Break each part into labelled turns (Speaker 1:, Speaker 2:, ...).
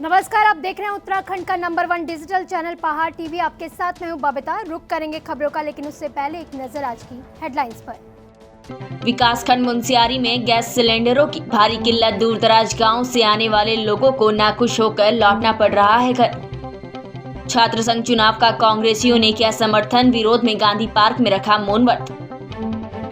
Speaker 1: नमस्कार, आप देख रहे हैं उत्तराखंड का नंबर 1 डिजिटल चैनल पहाड़ टीवी। आपके साथ मैं हूं बबीता। रुक करेंगे खबरों का, लेकिन उससे पहले एक नजर आज की हेडलाइंस पर।
Speaker 2: विकासखंड मुनस्यारी में गैस सिलेंडरों की भारी किल्लत, दूरदराज गांव से आने वाले लोगों को नाखुश होकर लौटना पड़ रहा है घर। छात्र संघ चुनाव का कांग्रेसियों ने किया समर्थन, विरोध में गांधी पार्क में रखा मौन व्रत।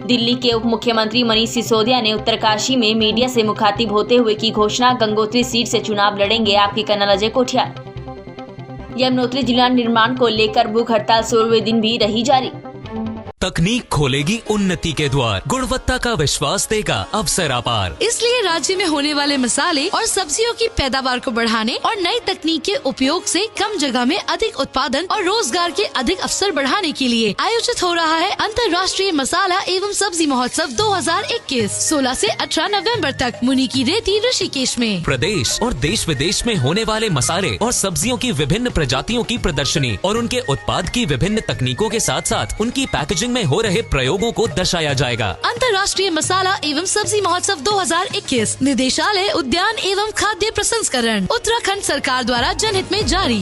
Speaker 2: दिल्ली के उप मुख्यमंत्री मनीष सिसोदिया ने उत्तरकाशी में मीडिया से मुखातिब होते हुए की घोषणा, गंगोत्री सीट से चुनाव लड़ेंगे आपके कर्नल अजय कोठियाल। यमुनोत्री जिला निर्माण को लेकर भूख हड़ताल 16वें दिन भी रही जारी।
Speaker 3: तकनीक खोलेगी उन्नति के द्वार, गुणवत्ता का विश्वास देगा अवसर अपार।
Speaker 4: इसलिए राज्य में होने वाले मसाले और सब्जियों की पैदावार को बढ़ाने और नई तकनीक के उपयोग से कम जगह में अधिक उत्पादन और रोजगार के अधिक अवसर बढ़ाने के लिए आयोजित हो रहा है अंतर्राष्ट्रीय मसाला एवं सब्जी महोत्सव 2021 16 से 18 नवंबर तक मुनि की रेती ऋषिकेश में।
Speaker 3: प्रदेश और देश विदेश में होने वाले मसाले और सब्जियों की विभिन्न प्रजातियों की प्रदर्शनी और उनके उत्पाद की विभिन्न तकनीकों के साथ साथ उनकी पैकेजिंग में हो रहे प्रयोगों को दर्शाया जाएगा।
Speaker 4: अंतर्राष्ट्रीय मसाला एवं सब्जी महोत्सव 2021 निदेशालय उद्यान एवं खाद्य प्रसंस्करण उत्तराखंड सरकार द्वारा जनहित में जारी।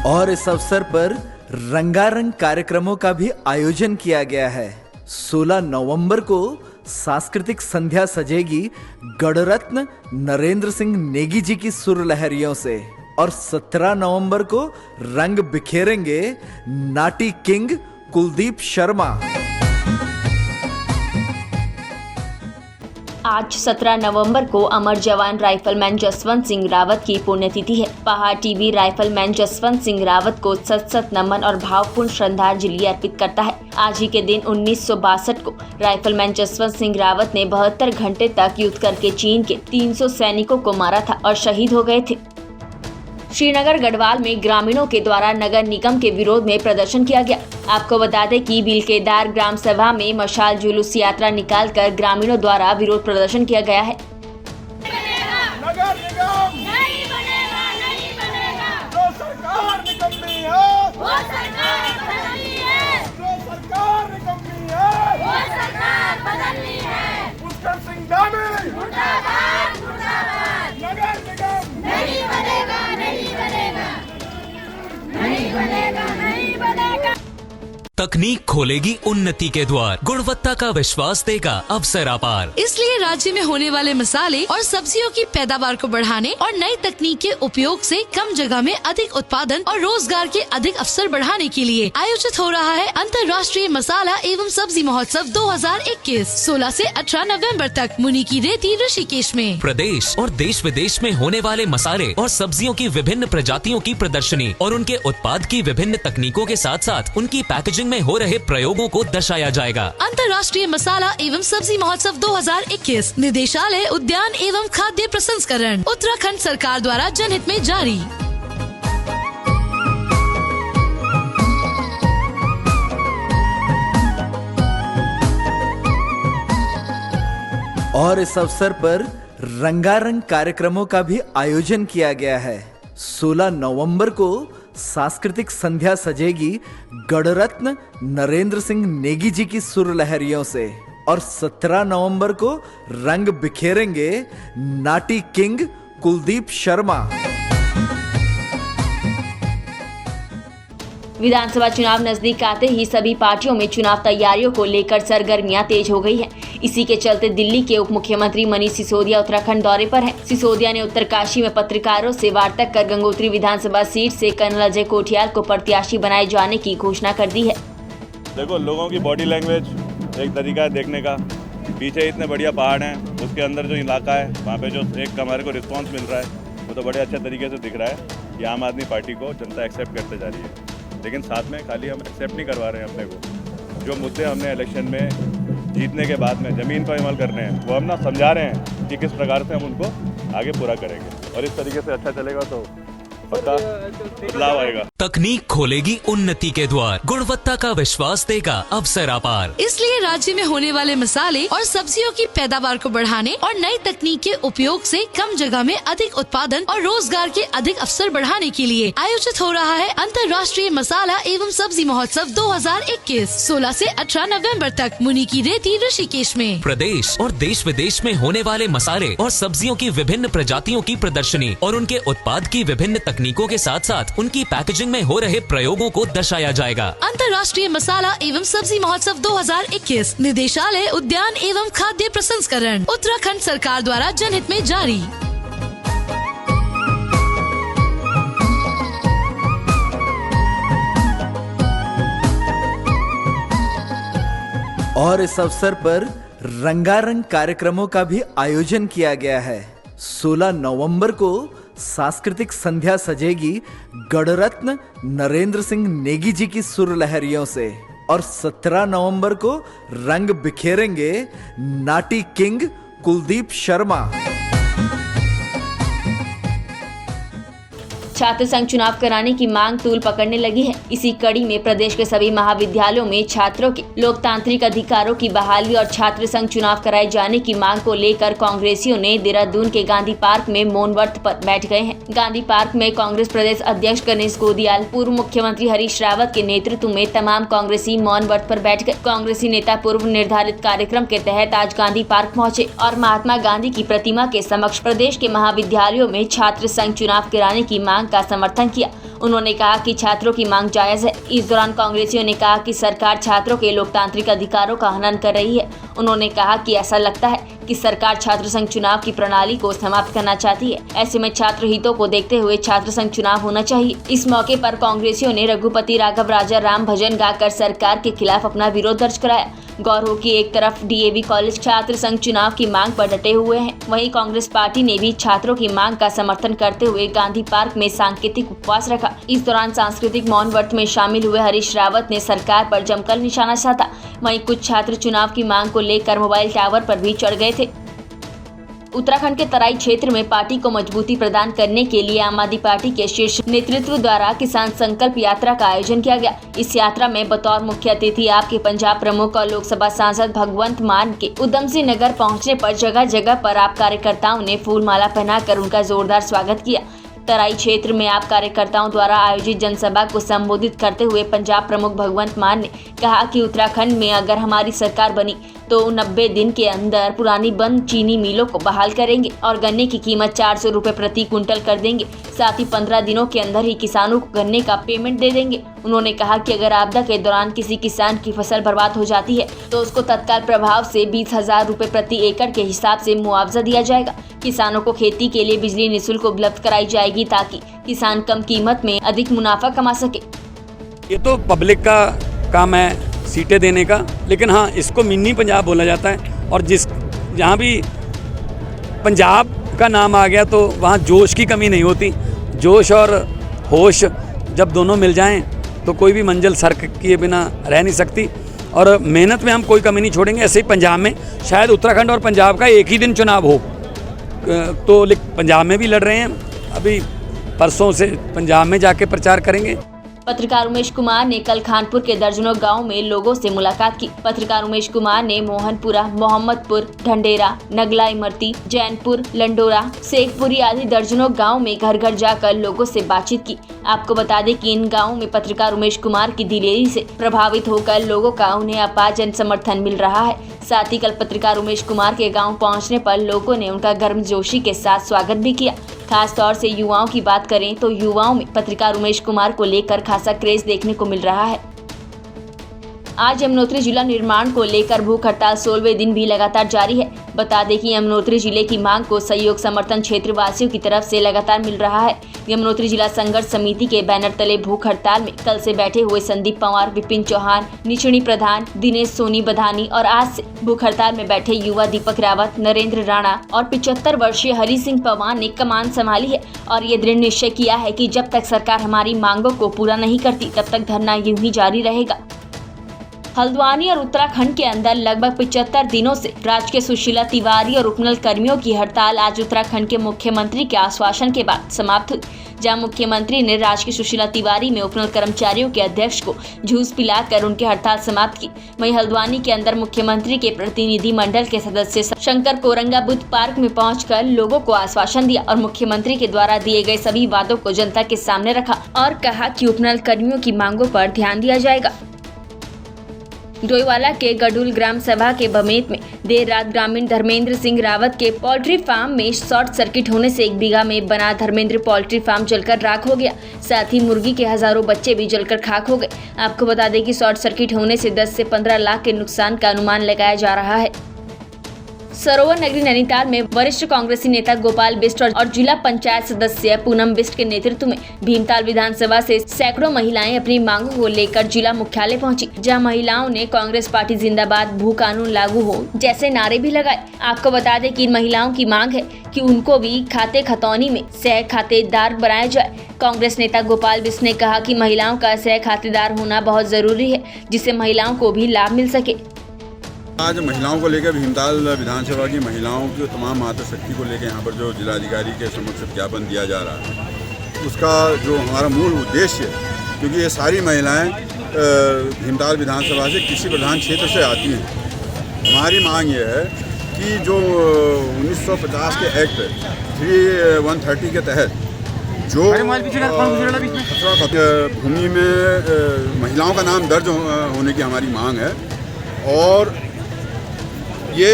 Speaker 5: और इस अवसर पर रंगारंग कार्यक्रमों का भी आयोजन किया गया है। 16 नवंबर को सांस्कृतिक संध्या सजेगी गणरत्न नरेंद्र सिंह नेगी जी की सुर लहरियों से और 17 नवंबर को रंग बिखेरेंगे नाटी किंग कुलदीप शर्मा।
Speaker 2: आज 17 नवंबर को अमर जवान राइफलमैन जसवंत सिंह रावत की पुण्यतिथि है। पहाड़ टीवी राइफलमैन जसवंत सिंह रावत को सत नमन और भावपूर्ण श्रद्धांजलि अर्पित करता है। आज ही के दिन 1962 को राइफलमैन जसवंत सिंह रावत ने 72 घंटे तक युद्ध करके चीन के 300 सैनिकों को मारा था और शहीद हो गए थे। श्रीनगर गढ़वाल में ग्रामीणों के द्वारा नगर निगम के विरोध में प्रदर्शन किया गया। आपको बता दें कि बिलकेदार ग्राम सभा में मशाल जुलूस यात्रा निकालकर ग्रामीणों द्वारा विरोध प्रदर्शन किया गया है।
Speaker 6: नगर निगम नहीं बनेगा, नहीं बनेगा। जो सरकार निकम्मी है, वो सरकार बदलनी है। जो सरकार निकम्मी है, वो सरकार बदलनी है। पुष्कर सिंह धामी मुर्दाबाद, मुर्दाबाद। नगर निगम नहीं बनेगा, नहीं बनेगा, नहीं बनेगा, नहीं बनेगा।
Speaker 3: तकनीक खोलेगी उन्नति के द्वार, गुणवत्ता का विश्वास देगा अवसर अपार।
Speaker 4: इसलिए राज्य में होने वाले मसाले और सब्जियों की पैदावार को बढ़ाने और नई तकनीक के उपयोग से कम जगह में अधिक उत्पादन और रोजगार के अधिक अवसर बढ़ाने के लिए आयोजित हो रहा है अंतर्राष्ट्रीय मसाला एवं सब्जी महोत्सव 2021 16 से 18 नवंबर तक मुनि की रेती ऋषिकेश में।
Speaker 3: प्रदेश और देश विदेश में होने वाले मसाले और सब्जियों की विभिन्न प्रजातियों की प्रदर्शनी और उनके उत्पाद की विभिन्न तकनीकों के साथ साथ उनकी पैकेजिंग में हो रहे प्रयोगों को दर्शाया जाएगा।
Speaker 4: अंतर्राष्ट्रीय मसाला एवं सब्जी महोत्सव 2021 निदेशालय उद्यान एवं खाद्य प्रसंस्करण उत्तराखंड सरकार द्वारा जनहित में जारी।
Speaker 5: और इस अवसर पर रंगारंग कार्यक्रमों का भी आयोजन किया गया है। 16 नवंबर को सांस्कृतिक संध्या सजेगी गणरत्न नरेंद्र सिंह नेगी जी की सुर लहरियों से और 17 नवंबर को रंग बिखेरेंगे नाटी किंग कुलदीप शर्मा।
Speaker 2: विधानसभा चुनाव नजदीक आते ही सभी पार्टियों में चुनाव तैयारियों को लेकर सरगर्मियां तेज हो गई हैं। इसी के चलते दिल्ली के उप मुख्यमंत्री मनीष सिसोदिया उत्तराखंड दौरे पर हैं। सिसोदिया ने उत्तरकाशी में पत्रकारों से वार्ता कर गंगोत्री विधानसभा सीट से कर्नल अजय कोठियाल को प्रत्याशी बनाए जाने की घोषणा कर दी है।
Speaker 7: देखो, लोगों की बॉडी लैंग्वेज एक तरीका है देखने का। पीछे इतने बढ़िया पहाड़ हैं, उसके अंदर जो इलाका है वहाँ पे जो एक हमारे को रिस्पॉन्स मिल रहा है वो तो बड़े अच्छे तरीके से दिख रहा है कि आम आदमी पार्टी को जनता एक्सेप्ट करते जा रही है। लेकिन साथ में खाली हम एक्सेप्ट नहीं करवा रहे हैं अपने को। जो मुद्दे हमने इलेक्शन में जीतने के बाद में ज़मीन पर अमल करने हैं वो हम ना समझा रहे हैं कि किस प्रकार से हम उनको आगे पूरा करेंगे। और इस तरीके से अच्छा चलेगा तो पक्का बदलाव आएगा।
Speaker 3: तकनीक खोलेगी उन्नति के द्वार, गुणवत्ता का विश्वास देगा अवसर अपार।
Speaker 4: इसलिए राज्य में होने वाले मसाले और सब्जियों की पैदावार को बढ़ाने और नई तकनीक के उपयोग से कम जगह में अधिक उत्पादन और रोजगार के अधिक अवसर बढ़ाने के लिए आयोजित हो रहा है अंतर्राष्ट्रीय मसाला एवं सब्जी महोत्सव 2021 16 से 18 नवंबर तक मुनि की रेती ऋषिकेश में।
Speaker 3: प्रदेश और देश विदेश में होने वाले मसाले और सब्जियों की विभिन्न प्रजातियों की प्रदर्शनी और उनके उत्पाद की विभिन्न तकनीकों के साथ साथ उनकी पैकेजिंग में हो रहे प्रयोगों को दर्शाया जाएगा।
Speaker 4: अंतर्राष्ट्रीय मसाला एवं सब्जी महोत्सव 2021 निदेशालय उद्यान एवं खाद्य प्रसंस्करण उत्तराखंड सरकार द्वारा जनहित में जारी।
Speaker 5: और इस अवसर पर रंगारंग कार्यक्रमों का भी आयोजन किया गया है। 16 नवंबर को सांस्कृतिक संध्या सजेगी गणरत्न नरेंद्र सिंह नेगी जी की सुर लहरियों से और 17 नवंबर को रंग बिखेरेंगे नाटी किंग कुलदीप शर्मा।
Speaker 2: छात्र संघ चुनाव कराने की मांग तूल पकड़ने लगी है। इसी कड़ी में प्रदेश के सभी महाविद्यालयों में छात्रों के लोकतांत्रिक अधिकारों की बहाली और छात्र संघ चुनाव कराए जाने की मांग को लेकर कांग्रेसियों ने देहरादून के गांधी पार्क में मौन व्रत पर बैठ गए हैं। गांधी पार्क में कांग्रेस प्रदेश अध्यक्ष गणेश गोदियाल, पूर्व मुख्यमंत्री हरीश रावत के नेतृत्व में तमाम कांग्रेसी मौन व्रत पर बैठ गए। कांग्रेसी नेता पूर्व निर्धारित कार्यक्रम के तहत आज गांधी पार्क पहुँचे और महात्मा गांधी की प्रतिमा के समक्ष प्रदेश के महाविद्यालयों में छात्र संघ चुनाव कराने की मांग का समर्थन किया। उन्होंने कहा कि छात्रों की मांग जायज है। इस दौरान कांग्रेसियों ने कहा कि सरकार छात्रों के लोकतांत्रिक अधिकारों का हनन कर रही है। उन्होंने कहा कि ऐसा लगता है कि सरकार छात्र संघ चुनाव की प्रणाली को समाप्त करना चाहती है। ऐसे में छात्र हितों को देखते हुए छात्र संघ चुनाव होना चाहिए। इस मौके पर कांग्रेसियों ने रघुपति राघव राजा राम भजन गाकर सरकार के खिलाफ अपना विरोध दर्ज कराया। गौर हो कि एक तरफ डीएवी कॉलेज छात्र संघ चुनाव की मांग पर डटे हुए हैं, वहीं कांग्रेस पार्टी ने भी छात्रों की मांग का समर्थन करते हुए गांधी पार्क में सांकेतिक उपवास रखा। इस दौरान सांस्कृतिक मौन व्रत में शामिल हुए हरीश रावत ने सरकार पर जमकर निशाना साधा। वहीं कुछ छात्र चुनाव की मांग को लेकर मोबाइल टावर पर भी चढ़ गए थे। उत्तराखंड के तराई क्षेत्र में पार्टी को मजबूती प्रदान करने के लिए आम आदमी पार्टी के शीर्ष नेतृत्व द्वारा किसान संकल्प यात्रा का आयोजन किया गया। इस यात्रा में बतौर मुख्य अतिथि आपके पंजाब प्रमुख और लोकसभा सांसद भगवंत मान के उधम सिंह नगर पहुंचने पर जगह जगह पर आप कार्यकर्ताओं ने फूल माला पहनाकर उनका जोरदार स्वागत किया। तराई क्षेत्र में आप कार्यकर्ताओं द्वारा आयोजित जनसभा को संबोधित करते हुए पंजाब प्रमुख भगवंत मान ने कहा कि उत्तराखंड में अगर हमारी सरकार बनी तो 90 दिन के अंदर पुरानी बंद चीनी मिलों को बहाल करेंगे और गन्ने की कीमत 400 रुपए प्रति क्विंटल कर देंगे। साथ ही 15 दिनों के अंदर ही किसानों को गन्ने का पेमेंट दे देंगे। उन्होंने कहा कि अगर आपदा के दौरान किसी किसान की फसल बर्बाद हो जाती है तो उसको तत्काल प्रभाव से 20,000 रुपए प्रति एकड़ के हिसाब से मुआवजा दिया जाएगा। किसानों को खेती के लिए बिजली निःशुल्क उपलब्ध कराई जाएगी ताकि किसान कम कीमत में अधिक मुनाफा कमा सके।
Speaker 8: ये तो पब्लिक का काम है सीटें देने का, लेकिन हाँ इसको मिनी पंजाब बोला जाता है और जहाँ भी पंजाब का नाम आ गया तो वहाँ जोश की कमी नहीं होती। जोश और होश जब दोनों मिल जाएं तो कोई भी मंजिल सर किए बिना रह नहीं सकती और मेहनत में हम कोई कमी नहीं छोड़ेंगे। ऐसे ही पंजाब में शायद उत्तराखंड और पंजाब का एक ही दिन चुनाव हो तो पंजाब में भी लड़ रहे हैं, अभी परसों से पंजाब में जाके प्रचार करेंगे।
Speaker 2: पत्रकार उमेश कुमार ने कल खानपुर के दर्जनों गांव में लोगों से मुलाकात की। पत्रकार उमेश कुमार ने मोहनपुरा, मोहम्मदपुर, ढंडेरा, नगला इमरती, जैनपुर, लंडोरा, शेखपुरी आदि दर्जनों गांव में घर घर जाकर लोगों से बातचीत की। आपको बता दें कि इन गांवों में पत्रकार उमेश कुमार की दिलेरी से प्रभावित होकर लोगों का उन्हें अपार जन समर्थन मिल रहा है। साथ ही कल पत्रकार उमेश कुमार के गांव पहुंचने पर लोगों ने उनका गर्मजोशी के साथ स्वागत भी किया। खास तौर से युवाओं की बात करें तो युवाओं में पत्रकार उमेश कुमार को लेकर खासा क्रेज देखने को मिल रहा है। आज यमुनोत्री जिला निर्माण को लेकर भूख हड़ताल 16वें दिन भी लगातार जारी है। बता दें कि यमुनोत्री जिले की मांग को सहयोग समर्थन क्षेत्रवासियों की तरफ से लगातार मिल रहा है। यमुनोत्री जिला संघर्ष समिति के बैनर तले भूख हड़ताल में कल से बैठे हुए संदीप पंवार, विपिन चौहान, निचणी प्रधान, दिनेश सोनी बधानी और आज से भूख हड़ताल में बैठे युवा दीपक रावत, नरेंद्र राणा और 75 वर्षीय हरि सिंह पवान ने कमान संभाली है और ये दृढ़ निश्चय किया है कि जब तक सरकार हमारी मांगों को पूरा नहीं करती तब तक धरना यूं ही जारी रहेगा। हल्द्वानी और उत्तराखंड के अंदर लगभग 75 दिनों से राज्य के सुशीला तिवारी और उपनल कर्मियों की हड़ताल आज उत्तराखंड के मुख्यमंत्री के आश्वासन के बाद समाप्त हुई। जहां मुख्यमंत्री ने राजकीय सुशीला तिवारी में उपनल कर्मचारियों के अध्यक्ष को जूस पिलाकर उनकी हड़ताल समाप्त की। वहीं हल्द्वानी के अंदर मुख्यमंत्री के प्रतिनिधि मंडल के सदस्य शंकर कोरंगा बुद्ध पार्क में पहुंचकर लोगों को आश्वासन दिया और मुख्यमंत्री के द्वारा दिए गए सभी वादों को जनता के सामने रखा और कहा कि उपनल कर्मियों की मांगों पर ध्यान दिया जाएगा। डोईवाला के गडुल ग्राम सभा के बमेत में देर रात ग्रामीण धर्मेंद्र सिंह रावत के पोल्ट्री फार्म में शॉर्ट सर्किट होने से 1 बीघा में बना धर्मेंद्र पोल्ट्री फार्म जलकर राख हो गया। साथ ही मुर्गी के हजारों बच्चे भी जलकर खाक हो गए। आपको बता दें कि शॉर्ट सर्किट होने से 10 से 15 लाख के नुकसान का अनुमान लगाया जा रहा है। सरोवर नगरी नैनीताल में वरिष्ठ कांग्रेसी नेता गोपाल बिष्ट और जिला पंचायत सदस्य पूनम बिष्ट के नेतृत्व में भीमताल विधानसभा से सैकड़ों महिलाएं अपनी मांगों को लेकर जिला मुख्यालय पहुंची, जहां महिलाओं ने कांग्रेस पार्टी जिंदाबाद, भू कानून लागू हो जैसे नारे भी लगाए। आपको बता दें कि इन महिलाओं की मांग है कि उनको भी खाते खतौनी में सह खातेदार बनाया जाए। कांग्रेस नेता गोपाल बिष्ट ने कहा कि महिलाओं का सह खातेदार होना बहुत जरूरी है, जिससे महिलाओं को भी लाभ मिल सके।
Speaker 9: आज महिलाओं को लेकर भीमताल विधानसभा की महिलाओं की तमाम मातृशक्ति को लेकर यहाँ पर जो जिलाधिकारी के समक्ष ज्ञापन दिया जा रहा है, उसका जो हमारा मूल उद्देश्य है, क्योंकि ये सारी महिलाएं भीमताल विधानसभा से कृषि प्रधान क्षेत्र से आती हैं। हमारी मांग ये है कि जो 1950 के एक्ट 130 के तहत जो भूमि में महिलाओं का नाम दर्ज होने की हमारी मांग है, और ये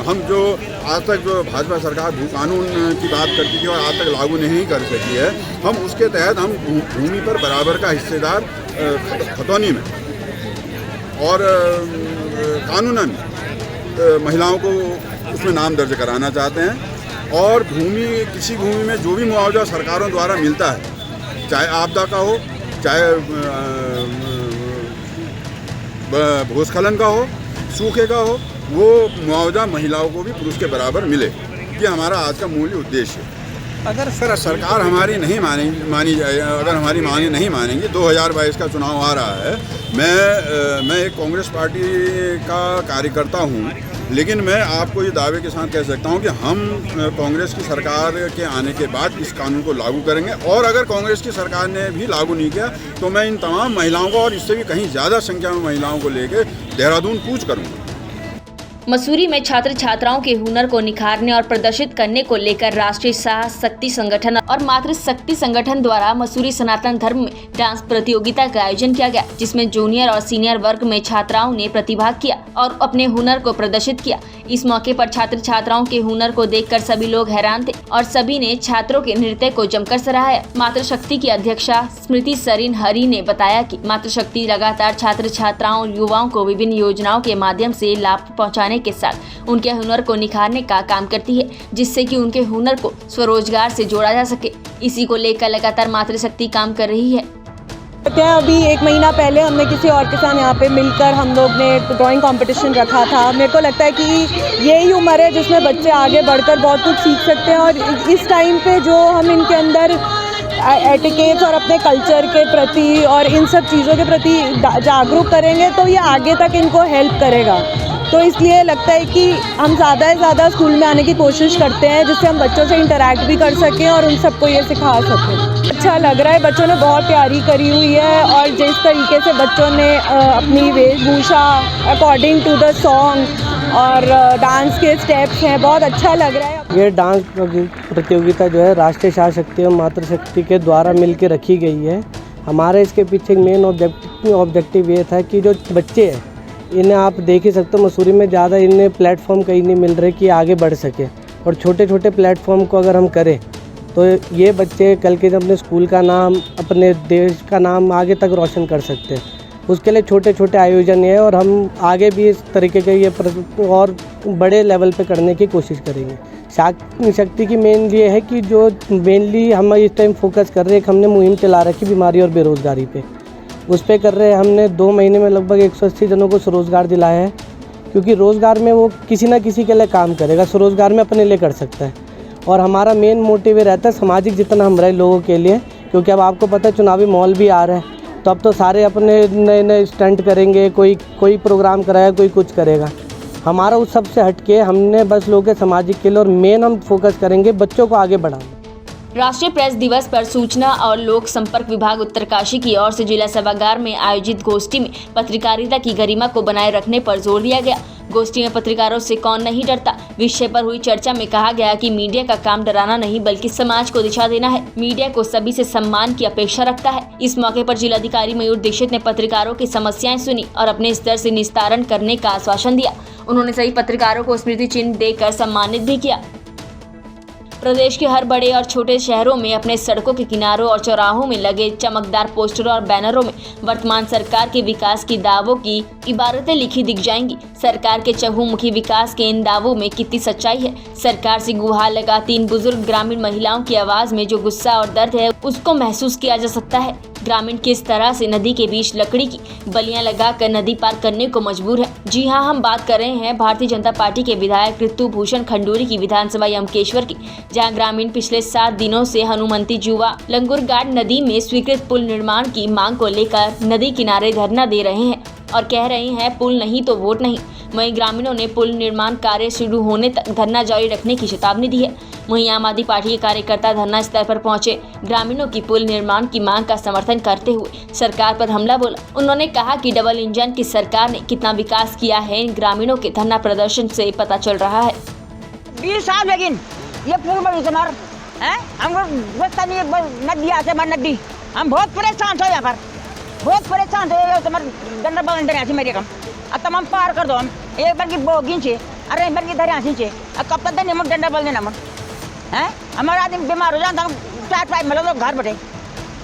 Speaker 9: हम जो आज तक जो भाजपा सरकार भू कानून की बात करती थी और आज तक लागू नहीं कर सकी है, हम उसके तहत हम भूमि पर बराबर का हिस्सेदार खतौनी में और कानूनन महिलाओं को उसमें नाम दर्ज कराना चाहते हैं। और किसी भूमि में जो भी मुआवजा सरकारों द्वारा मिलता है, चाहे आपदा का हो, चाहे भूस्खलन का हो, सूखे का हो, वो मुआवजा महिलाओं को भी पुरुष के बराबर मिले। ये हमारा आज का मूल उद्देश्य है। अगर सरकार हमारी नहीं मानी जाए, अगर हमारी मांगे नहीं मानेंगी, 2022 का चुनाव आ रहा है। मैं एक कांग्रेस पार्टी का कार्यकर्ता हूँ, लेकिन मैं आपको ये दावे के साथ कह सकता हूँ कि हम कांग्रेस की सरकार के आने के बाद इस कानून को लागू करेंगे, और अगर कांग्रेस की सरकार ने भी लागू नहीं किया तो मैं इन तमाम महिलाओं को और इससे भी कहीं ज़्यादा संख्या में महिलाओं को लेकर देहरादून कूच करूँगा।
Speaker 2: मसूरी में छात्र छात्राओं के हुनर को निखारने और प्रदर्शित करने को लेकर राष्ट्रीय साहस शक्ति संगठन और मातृशक्ति संगठन द्वारा मसूरी सनातन धर्म में डांस प्रतियोगिता का आयोजन किया गया, जिसमें जूनियर और सीनियर वर्ग में छात्राओं ने प्रतिभाग किया और अपने हुनर को प्रदर्शित किया। इस मौके पर छात्र छात्राओं के हुनर को देखकर सभी लोग हैरान थे और सभी ने छात्रों के नृत्य को जमकर सराहा। मातृशक्ति की अध्यक्षा स्मृति सरीन हरी ने बताया कि मातृशक्ति लगातार छात्र छात्राओं और युवाओं को विभिन्न योजनाओं के माध्यम से लाभ पहुंचाने के साथ उनके हुनर को निखारने का काम करती है, जिससे कि उनके हुनर को स्वरोजगार से जोड़ा जा सके। इसी को लेकर लगातार मातृशक्ति काम कर रही है।
Speaker 10: अभी 1 महीना पहले हमने किसी और के साथ यहाँ पे मिलकर हम लोग ने ड्राइंग कंपटीशन रखा था। मेरे को लगता है कि यही उम्र है जिसमें बच्चे आगे बढ़कर बहुत कुछ सीख सकते हैं, और इस टाइम पे जो हम इनके अंदर एटिकेट्स और अपने कल्चर के प्रति और इन सब चीज़ों के प्रति जागरूक करेंगे तो ये आगे तक इनको हेल्प करेगा। तो इसलिए लगता है कि हम ज़्यादा से ज़्यादा स्कूल में आने की कोशिश करते हैं, जिससे हम बच्चों से इंटरैक्ट भी कर सकें और उन सबको ये सिखा सकें। अच्छा लग रहा है, बच्चों ने बहुत तैयारी करी हुई है, और जिस तरीके से बच्चों ने अपनी वेशभूषा अकॉर्डिंग टू द सॉन्ग और डांस के स्टेप्स हैं, बहुत अच्छा लग रहा है।
Speaker 11: ये डांस प्रतियोगिता जो है राष्ट्रीय साहस शक्ति और मातृशक्ति के द्वारा मिलकर रखी गई है। हमारे इसके पीछे मेन ऑब्जेक्टिव ये था कि जो बच्चे हैं, इन्हें आप देख ही सकते हो, मसूरी में ज़्यादा इन्हें प्लेटफॉर्म कहीं नहीं मिल रहे कि आगे बढ़ सके, और छोटे छोटे प्लेटफॉर्म को अगर हम करें तो ये बच्चे कल के अपने स्कूल का नाम, अपने देश का नाम आगे तक रोशन कर सकते हैं। उसके लिए छोटे छोटे आयोजन है, और हम आगे भी इस तरीके के ये और बड़े लेवल पे करने की कोशिश करेंगे। शक्ति की मेन ये है कि जो मेनली हम इस टाइम फोकस कर रहे हैं, हमने मुहिम चला रखी बीमारी और बेरोज़गारी पे, उस पर कर रहे हैं। हमने 2 महीने में लगभग 180 जनों को स्वरोजगार दिलाया है, क्योंकि रोज़गार में वो किसी ना किसी के लिए काम करेगा, स्वरोजगार में अपने लिए कर सकता है। और हमारा मेन मोटिव ये रहता है सामाजिक जितना हम रहे लोगों के लिए, क्योंकि अब आपको पता है चुनावी माहौल भी आ रहा है, तो अब तो सारे अपने नए नए स्टंट करेंगे, कोई प्रोग्राम कराएगा, कोई कुछ करेगा। हमारा उस सब से हट के हमने बस लोगों के सामाजिक के लिए, और मेन हम फोकस करेंगे बच्चों को आगे बढ़ाना।
Speaker 2: राष्ट्रीय प्रेस दिवस पर सूचना और लोक संपर्क विभाग उत्तरकाशी की ओर से जिला सभागार में आयोजित गोष्ठी में पत्रकारिता की गरिमा को बनाए रखने पर जोर दिया गया। गोष्ठी में पत्रकारों से कौन नहीं डरता विषय पर हुई चर्चा में कहा गया कि मीडिया का काम डराना नहीं बल्कि समाज को दिशा देना है। मीडिया को सभी से सम्मान की अपेक्षा रखता है। इस मौके पर जिलाधिकारी मयूर दीक्षित ने पत्रकारों की समस्याएं सुनी और अपने स्तर से निस्तारण करने का आश्वासन दिया। उन्होंने सभी पत्रकारों को स्मृति चिन्ह देकर सम्मानित भी किया। प्रदेश के हर बड़े और छोटे शहरों में अपने सड़कों के किनारों और चौराहों में लगे चमकदार पोस्टरों और बैनरों में वर्तमान सरकार के विकास की दावों की इबारतें लिखी दिख जाएंगी। सरकार के चहुमुखी विकास के इन दावों में कितनी सच्चाई है। सरकार से गुहार लगा 3 बुजुर्ग ग्रामीण महिलाओं की आवाज में जो गुस्सा और दर्द है उसको महसूस किया जा सकता है। ग्रामीण किस तरह से नदी के बीच लकड़ी की बलियां लगाकर नदी पार करने को मजबूर है। जी हां, हम बात कर रहे हैं भारतीय जनता पार्टी के विधायक ऋतु भूषण खंडूरी की विधानसभा यमकेश्वर की, जहां ग्रामीण पिछले 7 दिनों से हनुमंती जुआ लंगुरगाड नदी में स्वीकृत पुल निर्माण की मांग को लेकर नदी किनारे धरना दे रहे हैं और कह रहे हैं पुल नहीं तो वोट नहीं। वहीं ग्रामीणों ने पुल निर्माण कार्य शुरू होने तक धरना जारी रखने की चेतावनी दी है। वहीं आम आदमी पार्टी के कार्यकर्ता धरना स्थल पर पहुंचे ग्रामीणों की पुल निर्माण की मांग का समर्थन करते हुए सरकार पर हमला बोला। उन्होंने कहा कि डबल इंजन की सरकार ने कितना विकास किया है इन ग्रामीणों के धरना प्रदर्शन से पता चल रहा है।
Speaker 12: 20 साल लेकिन ये पुल बनी तुम्हार है, हमको नदी आते नदी हम बहुत परेशान थे, यहाँ पर बहुत परेशान थे। तुम्हारे गंडा बंदर ऐसी मेरे कम अब हम पार कर दो, हम एक बार की बोगिन छे अरे एक बार की धरे हंसी छे कब तक नहीं डंडा बल देना है। हमारा आदमी बीमार हो जाता हम 4-5 मतलब घर बैठे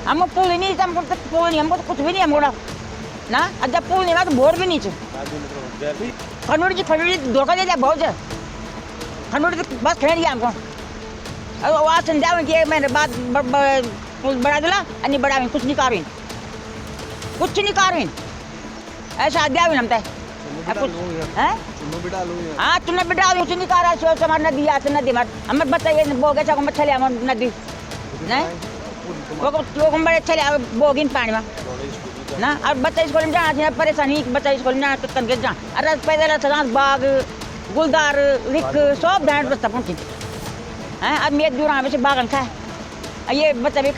Speaker 12: हमको पुल ही नहीं, हमको तो पुल नहीं, हमको तो कुछ भी नहीं हमको ना। अब जब पुल नहीं हुआ तो वोट भी नहीं छे। खंडूरी जी धोखा दे दिया बहुत है। खंडूरी तो बस खेल दिया हमको। अब आवाज समझाओ कि मैंने बात पुल बढ़ा दिला नहीं बढ़ा कुछ नहीं कर कुछ नहीं कर ऐसा दिया भी हमते हाँ तुमने बिठा कुछ नहीं कर रहा नदी आते नदी मत हमें बताइए बोगे चको चले हम नदी नहीं बड़े चले बोगिन पानी में ना। और बच्चा स्कूल में जाना परेशानी बच्चा स्कूल में जाना तनके जा अरे पैदल बाग गुलदार रिक सब ध्यान रस्ता पहुँची है। अब मेरे दूर से बागन खाए ये बच्चा भी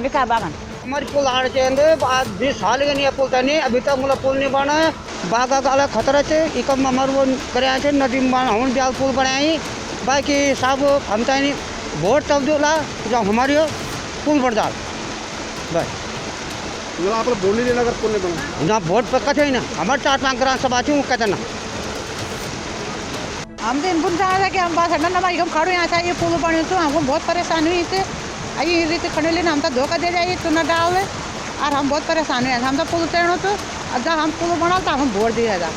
Speaker 12: खाए बागन।
Speaker 13: हमारी पुल आने चाहिए 20 साल के नहीं पुल नहीं अभी तक मतलब पुल नहीं बना है। बागा का अलग खतरा है इकम हमारे वो करे नदी में हम जाल पुल बनाए बाकी साहब हम तो नहीं वोट तब जो ला जब हमारी हो पुल बढ़ जाल भाई
Speaker 9: आप बोल नहीं देना अगर पुल नहीं बना
Speaker 13: ना वोट पर कथे ही ना हमारे 4 मांग करा सब आती हूँ कहते ना
Speaker 10: हम दिन बुन था कि हम बात हटना हमारी हम खड़ो यहाँ था ये पुल बने तो हमको बहुत परेशान हुई थे। ये रीति खड़े लेने हम तो धोखा दे जाइए तो न डाल और हम बहुत परेशान हुए हम तो पुल तैरो तो जब हम पुल बना तो हम वोट दिया था।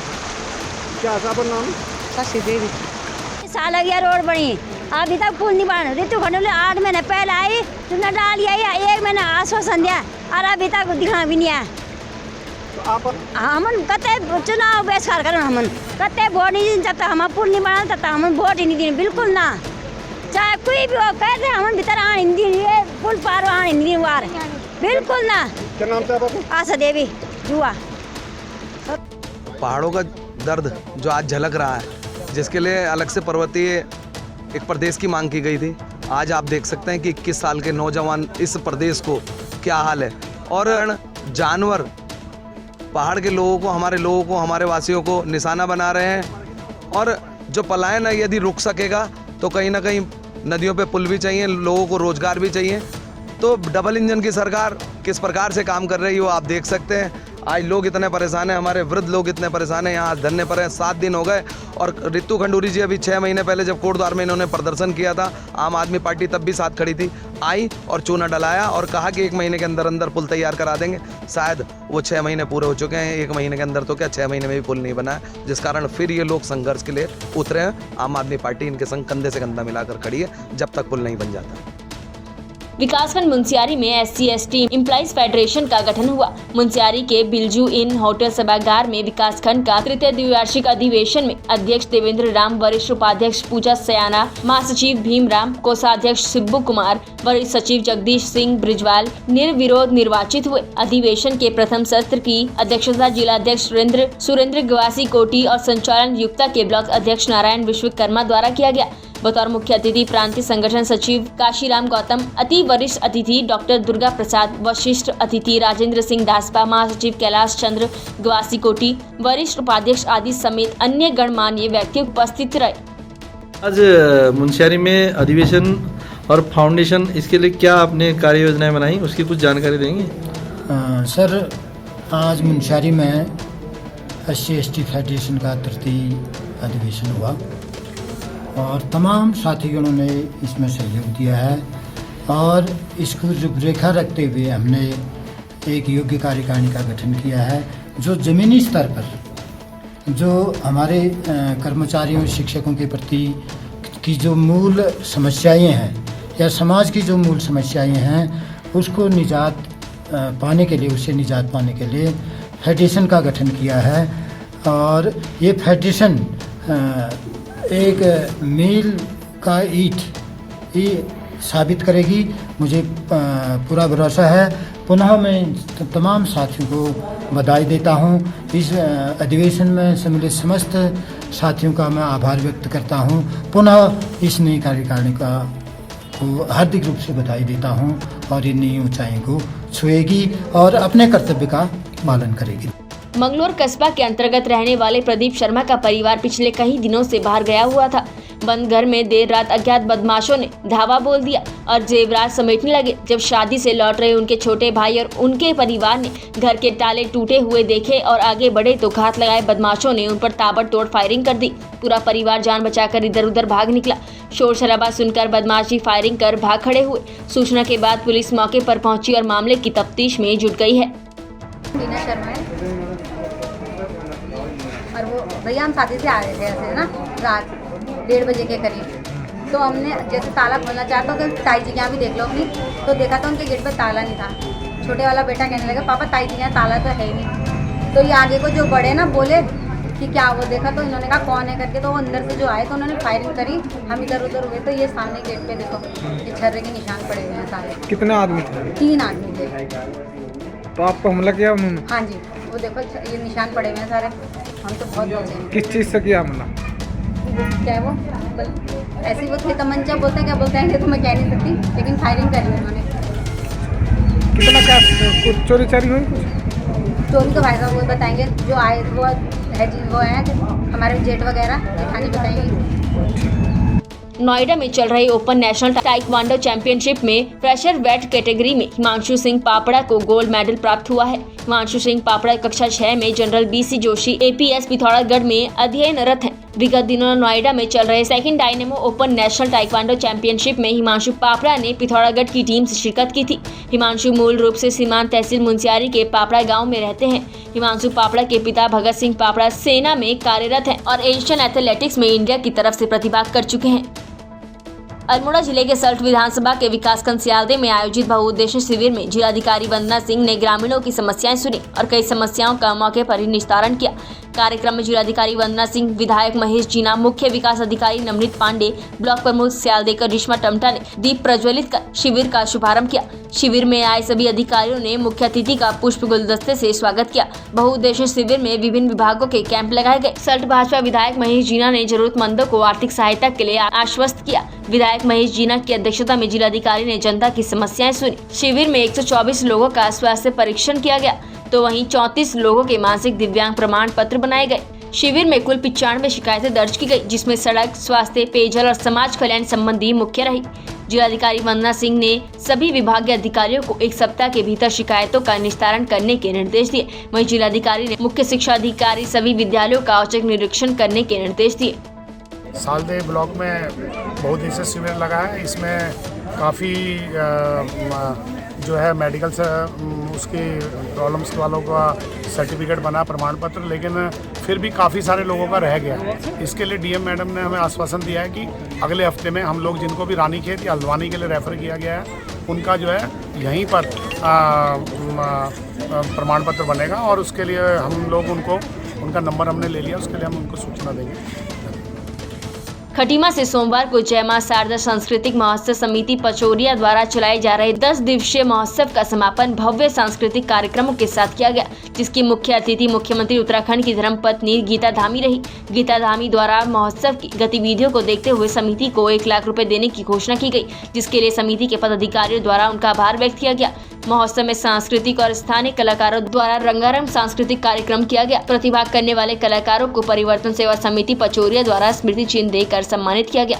Speaker 9: क्या था नाम
Speaker 10: शशि देवी।
Speaker 12: साल गया रोड बनी अभी तक पुल नहीं बना। ऋतु खंडूरी 8 महीने पहले आई तुमने डाल दिया 1 महीना आश्वासन दिया और अभी तक दिखा भी नहीं आया। हमन कते चुनाव बहिष्कार कर हमन कते वोट नहीं जब तक हम पुल नहीं बना तब तक हम वोट ही नहीं देने बिल्कुल ना। चाहे कोई भी हो कहते हम भीतर हिंदी पुल पार हिंदी वार बिल्कुल ना।
Speaker 9: क्या नाम था आपका?
Speaker 12: आशा देवी जुआ।
Speaker 14: पहाड़ों का दर्द जो आज झलक रहा है जिसके लिए अलग से पर्वतीय एक प्रदेश की मांग की गई थी। आज आप देख सकते हैं कि 21 साल के नौजवान इस प्रदेश को क्या हाल है और जानवर पहाड़ के लोगों को हमारे वासियों को निशाना बना रहे हैं। और जो पलायन है यदि रुक सकेगा तो कहीं ना कहीं नदियों पे पुल भी चाहिए, लोगों को रोजगार भी चाहिए। तो डबल इंजन की सरकार किस प्रकार से काम कर रही है वो आप देख सकते हैं। आज लोग इतने परेशान हैं, हमारे वृद्ध लोग इतने परेशान हैं, यहाँ धरने पर हैं। 7 दिन हो गए और ऋतु खंडूरी जी अभी 6 महीने पहले जब कोटद्वार में इन्होंने प्रदर्शन किया था, आम आदमी पार्टी तब भी साथ खड़ी थी, आई और चूना डलाया और कहा कि 1 महीने के अंदर अंदर पुल तैयार करा देंगे। शायद वो 6 महीने पूरे हो चुके हैं, 1 महीने के अंदर तो क्या 6 महीने में भी पुल नहीं बना है, जिस कारण फिर ये लोग संघर्ष के लिए उतरे हैं। आम आदमी पार्टी इनके संग कंधे से कंधा मिलाकर खड़ी है जब तक पुल नहीं बन जाता।
Speaker 2: विकासखंड मुंसियारी में SC/ST एम्प्लॉइज फेडरेशन का गठन हुआ। मुंसियारी के बिलजू इन होटल सभागार में विकासखंड का 3य द्विवार्षिक अधिवेशन में अध्यक्ष देवेंद्र राम, वरिष्ठ उपाध्यक्ष पूजा सयाना, महासचिव भीमराम, कोषाध्यक्ष शिब्बू कुमार, वरिष्ठ सचिव जगदीश सिंह ब्रिजवाल निर्विरोध निर्वाचित हुए। अधिवेशन के प्रथम सत्र की अध्यक्षता जिलाध्यक्ष सुरेंद्र गवासी कोटी और संचालन युक्ता के ब्लॉक अध्यक्ष नारायण विश्वकर्मा द्वारा किया गया। बतौर मुख्य अतिथि प्रांतीय संगठन सचिव काशीराम गौतम, अति वरिष्ठ अतिथि डॉक्टर दुर्गा प्रसाद, वरिष्ठ अतिथि राजेंद्र सिंह दासपा, महासचिव कैलाश चंद्र ग्वासीकोटी, वरिष्ठ उपाध्यक्ष आदि समेत अन्य गणमान्य व्यक्ति उपस्थित रहे।
Speaker 15: आज मुनस्यारी में अधिवेशन और फाउंडेशन, इसके लिए क्या आपने कार्य योजनाएं बनाई, उसकी कुछ जानकारी देंगे?
Speaker 16: सर, आज मुनस्यारी में SC/ST फेडरेशन का तृतीय अधिवेशन हुआ और तमाम साथीगणों ने इसमें सहयोग दिया है और इसको रूपरेखा रखते हुए हमने एक योग्य कार्यकारिणी का गठन किया है जो ज़मीनी स्तर पर जो हमारे कर्मचारियों और शिक्षकों के प्रति की जो मूल समस्याएं हैं या समाज की जो मूल समस्याएं हैं उसको निजात पाने के लिए, उससे निजात पाने के लिए फेडरेशन का गठन किया है और ये फेडरेशन एक मील का ईंट ये साबित करेगी, मुझे पूरा भरोसा है। पुनः मैं तमाम साथियों को बधाई देता हूँ। इस अधिवेशन में सम्मिलित समस्त साथियों का मैं आभार व्यक्त करता हूँ। पुनः इस नई कार्यकारिणी को हार्दिक रूप से बधाई देता हूँ और ये नई ऊंचाई को छुएगी और अपने कर्तव्य का पालन करेगी।
Speaker 2: मंगलोर कस्बा के अंतर्गत रहने वाले प्रदीप शर्मा का परिवार पिछले कई दिनों से बाहर गया हुआ था। बंद घर में देर रात अज्ञात बदमाशों ने धावा बोल दिया और जेवरात समेटने लगे। जब शादी से लौट रहे उनके छोटे भाई और उनके परिवार ने घर के ताले टूटे हुए देखे और आगे बढ़े तो घात लगाए बदमाशों ने उन पर ताबड़तोड़ फायरिंग कर दी। पूरा परिवार जान बचाकर इधर उधर भाग निकला। शोर शराबा सुनकर बदमाशी फायरिंग कर भाग खड़े हुए। सूचना के बाद पुलिस मौके पर पहुंची और मामले की तफ्तीश में जुट गई है।
Speaker 17: और वो भैया हम शादी से आ रहे थे ऐसे ना रात 1:30 बजे के करीब, तो हमने जैसे ताला खोलना चाहता तो ताई जी के यहाँ भी देख लो अपनी, तो देखा तो उनके गेट पर ताला नहीं था। छोटे वाला बेटा कहने लगा पापा ताई जी के यहाँ ताला तो है ही नहीं। तो ये आगे को जो बड़े ना बोले कि क्या, वो देखा तो इन्होंने कहा कौन है करके, तो वो अंदर से जो आए तो उन्होंने फायरिंग करी। हम इधर उधर हुए तो ये सामने गेट पे देखो ये छर्रे के निशान पड़े हुए हैं सारे।
Speaker 18: कितने आदमी थे?
Speaker 17: 3 आदमी थे।
Speaker 18: तो आपको हमला किया उन्होंने?
Speaker 17: हाँ जी, वो देखो ये निशान पड़े हुए हैं सारे। हम तो बहुत बचे हैं।
Speaker 18: किस चीज़ से किया हमला?
Speaker 17: क्या वो ऐसे वो थे तमंचा बोलते हैं, क्या बोलते हैं तो मैं कह नहीं सकती, लेकिन फायरिंग करी उन्होंने।
Speaker 18: कितना क्या कुछ चोरी चारी हुई? कुछ
Speaker 17: चोरी तो भाई साहब वो बताएंगे, जो आए वो है जी, वो हैं हमारे जेट वगैरह दिखाने बताएंगे।
Speaker 2: नोएडा में चल रहे ओपन नेशनल ताइक्वांडो चैंपियनशिप में प्रेशर वेट कैटेगरी में हिमांशु सिंह पापड़ा को गोल्ड मेडल प्राप्त हुआ है। हिमांशु सिंह पापड़ा कक्षा 6 में general BC Joshi APS Pithoragarh में अध्ययनरत हैं। विगत दिनों नोएडा में चल रहे second dynamo open national taekwondo championship में हिमांशु पापड़ा ने पिथौरागढ़ की टीम से शिरकत की थी। हिमांशु मूल रूप से सीमांत तहसील मुनस्यारी के पापड़ा गांव में रहते हैं। हिमांशु पापड़ा के पिता भगत सिंह पापड़ा सेना में कार्यरत हैं और एशियन एथलेटिक्स में इंडिया की तरफ से प्रतिभाग कर चुके हैं। अल्मोड़ा जिले के सल्ट विधानसभा के विकासखंड सियालदे में आयोजित बहुउद्देशीय शिविर में जिलाधिकारी वंदना सिंह ने ग्रामीणों की समस्याएं सुनी और कई समस्याओं का मौके पर ही निस्तारण किया। कार्यक्रम में जिलाधिकारी वंदना सिंह, विधायक महेश जीना, मुख्य विकास अधिकारी नवनीत पांडे, ब्लॉक प्रमुख सियालदे का रिश्मा टमटा ने दीप प्रज्वलित कर शिविर का शुभारंभ किया। शिविर में आए सभी अधिकारियों ने मुख्य अतिथि का पुष्प गुलदस्ते से स्वागत किया। बहुउद्देशीय शिविर में विभिन्न विभागों के कैंप लगाए गए। सल्ट भाजपा विधायक महेश जीना ने जरूरतमंदों को आर्थिक सहायता के लिए आश्वस्त किया। विधायक महेश जीना की अध्यक्षता में जिलाधिकारी ने जनता की समस्याएं सुनी। शिविर में 124 लोगों का स्वास्थ्य परीक्षण किया गया, तो वहीं 34 लोगों के मानसिक दिव्यांग प्रमाण पत्र बनाए गए। शिविर में कुल 95 शिकायतें दर्ज की गई, जिसमें सड़क, स्वास्थ्य, पेयजल और समाज कल्याण संबंधी मुख्य रही। जिलाधिकारी वंदना सिंह ने सभी विभागीय अधिकारियों को 1 सप्ताह के भीतर शिकायतों का निस्तारण करने के निर्देश दिए। वहीं जिलाधिकारी ने मुख्य शिक्षा अधिकारी सभी विद्यालयों का औचक निरीक्षण करने के निर्देश दिए।
Speaker 19: सालदे ब्लॉक में बहुउद्देशीय शिविर लगा है। इसमें काफ़ी जो है मेडिकल से उसकी प्रॉब्लम्स वालों का सर्टिफिकेट बना, प्रमाण पत्र, लेकिन फिर भी काफ़ी सारे लोगों का रह गया। इसके लिए DM मैडम ने हमें आश्वासन दिया है कि अगले हफ्ते में हम लोग जिनको भी रानीखेत या हल्द्वानी के लिए रेफ़र किया गया है उनका जो है यहीं पर प्रमाण पत्र बनेगा और उसके लिए हम लोग उनका नंबर हमने ले लिया, उसके लिए हम उनको सूचना देंगे।
Speaker 2: खटीमा से सोमवार को जय मां शारदा सांस्कृतिक महोत्सव समिति पचौरिया द्वारा चलाए जा रहे 10 दिवसीय महोत्सव का समापन भव्य सांस्कृतिक कार्यक्रमों के साथ किया गया, जिसकी मुख्य अतिथि मुख्यमंत्री उत्तराखंड की धर्मपत्नी गीता धामी रही। गीता धामी द्वारा महोत्सव की गतिविधियों को देखते हुए समिति को 1 लाख रुपए देने की घोषणा की गई, जिसके लिए समिति के पदाधिकारियों द्वारा उनका आभार व्यक्त किया गया। महोत्सव में सांस्कृतिक और स्थानीय कलाकारों द्वारा रंगारंग सांस्कृतिक कार्यक्रम किया गया। प्रतिभाग करने वाले कलाकारों को परिवर्तन सेवा समिति पचौरिया द्वारा स्मृति चिन्ह देकर सम्मानित किया गया।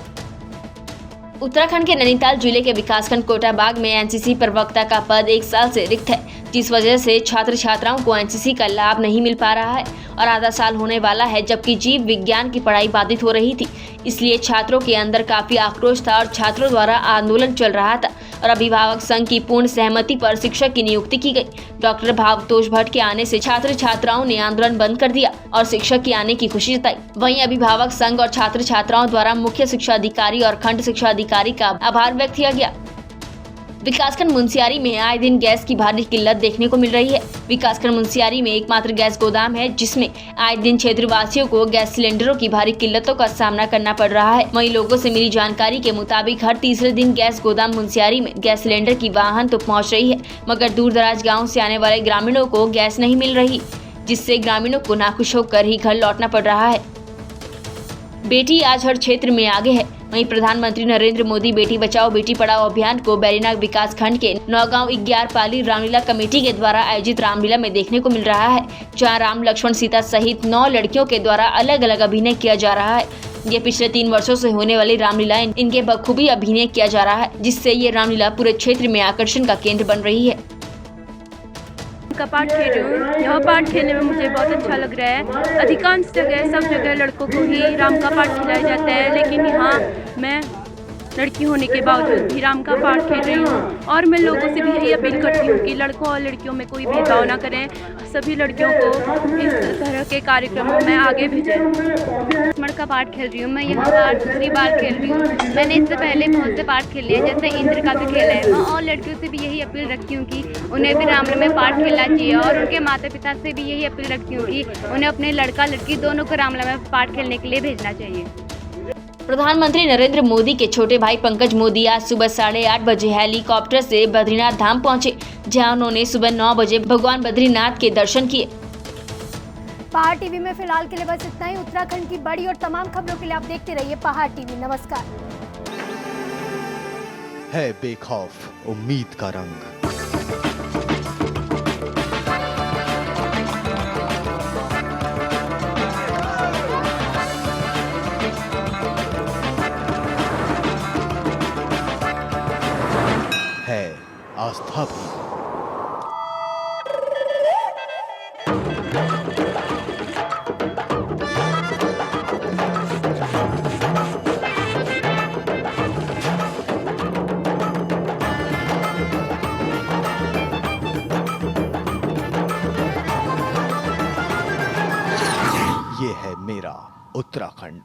Speaker 2: उत्तराखंड के नैनीताल जिले के विकासखंड कोटाबाग में एनसीसी प्रवक्ता का पद 1 साल से रिक्त है, जिस वजह से छात्र छात्राओं को एनसीसी का लाभ नहीं मिल पा रहा है और आधा साल होने वाला है, जबकि जीव विज्ञान की पढ़ाई बाधित हो रही थी। इसलिए छात्रों के अंदर काफी आक्रोश था और छात्रों द्वारा आंदोलन चल रहा था और अभिभावक संघ की पूर्ण सहमति पर शिक्षक की नियुक्ति की गई। डॉक्टर भावतोष भट्ट के आने से छात्र छात्राओं ने आंदोलन बंद कर दिया और शिक्षक के आने की खुशी जताई। वहीं अभिभावक संघ और छात्र छात्राओं द्वारा मुख्य शिक्षा अधिकारी और खंड शिक्षा अधिकारी का आभार व्यक्त किया गया। विकासखंड मुंशियारी में आए दिन गैस की भारी किल्लत देखने को मिल रही है। विकासखंड मुंशियारी में एकमात्र गैस गोदाम है, जिसमें आए दिन क्षेत्रवासियों को गैस सिलेंडरों की भारी किल्लतों का सामना करना पड़ रहा है। वहीं लोगों से मिली जानकारी के मुताबिक हर तीसरे दिन गैस गोदाम मुंशियारी में गैस सिलेंडर की वाहन तो पहुंच रही है, मगर दूर दराज गाँव से आने वाले ग्रामीणों को गैस नहीं मिल रही, जिससे ग्रामीणों को नाखुश होकर ही घर लौटना पड़ रहा है। बेटी आज हर क्षेत्र में आगे है। वहीं प्रधानमंत्री नरेंद्र मोदी बेटी बचाओ बेटी पढ़ाओ अभियान को बैरीनाग विकास खंड के नौगांव इग्यारपाली रामलीला कमेटी के द्वारा आयोजित रामलीला में देखने को मिल रहा है, जहां राम लक्ष्मण सीता सहित 9 लड़कियों के द्वारा अलग अलग अभिनय किया जा रहा है। ये पिछले 3 वर्षों से होने वाली रामलीला इनके बखूबी अभिनय किया जा रहा है, जिससे ये रामलीला पूरे क्षेत्र में आकर्षण का केंद्र बन रही है।
Speaker 20: का पाठ खेल रही हूँ। यह पाठ खेलने में मुझे बहुत अच्छा लग रहा है। अधिकांश जगह सब जगह लड़कों को ही राम का पाठ खिलाया जाता है, लेकिन यहाँ मैं लड़की होने के बावजूद भी राम का पाठ खेल रही हूँ और मैं लोगों से भी यही अपील करती हूँ कि लड़कों और लड़कियों में कोई भेदभाव ना करें, सभी लड़कियों को इस तरह के कार्यक्रमों में आगे भेजें।
Speaker 21: लक्ष्मण का पाठ खेल रही हूँ मैं, यह पाठ दूसरी बार खेल रही हूँ। मैंने इससे पहले बहुत से पाठ खेले हैं, जैसे इंद्र का भी खेला है। मैं और लड़कियों से भी यही अपील रखती हूँ कि उन्हें भी रामलीला में पाठ खेलना चाहिए और उनके माता पिता से भी यही अपील रखती हूँ कि उन्हें अपने लड़का लड़की दोनों को रामलीला में पाठ खेलने के लिए भेजना चाहिए।
Speaker 2: प्रधानमंत्री नरेंद्र मोदी के छोटे भाई पंकज मोदी आज सुबह 8:30 बजे हेलीकॉप्टर से बद्रीनाथ धाम पहुंचे, जहां उन्होंने सुबह 9 बजे भगवान बद्रीनाथ के दर्शन किए।
Speaker 1: पहाड़ टीवी में फिलहाल के लिए बस इतना ही। उत्तराखंड की बड़ी और तमाम खबरों के लिए आप देखते रहिए पहाड़ टीवी। नमस्कार।
Speaker 22: है बेखौफ उम्मीद का रंग। है आस्था भी। ये है मेरा उत्तराखंड।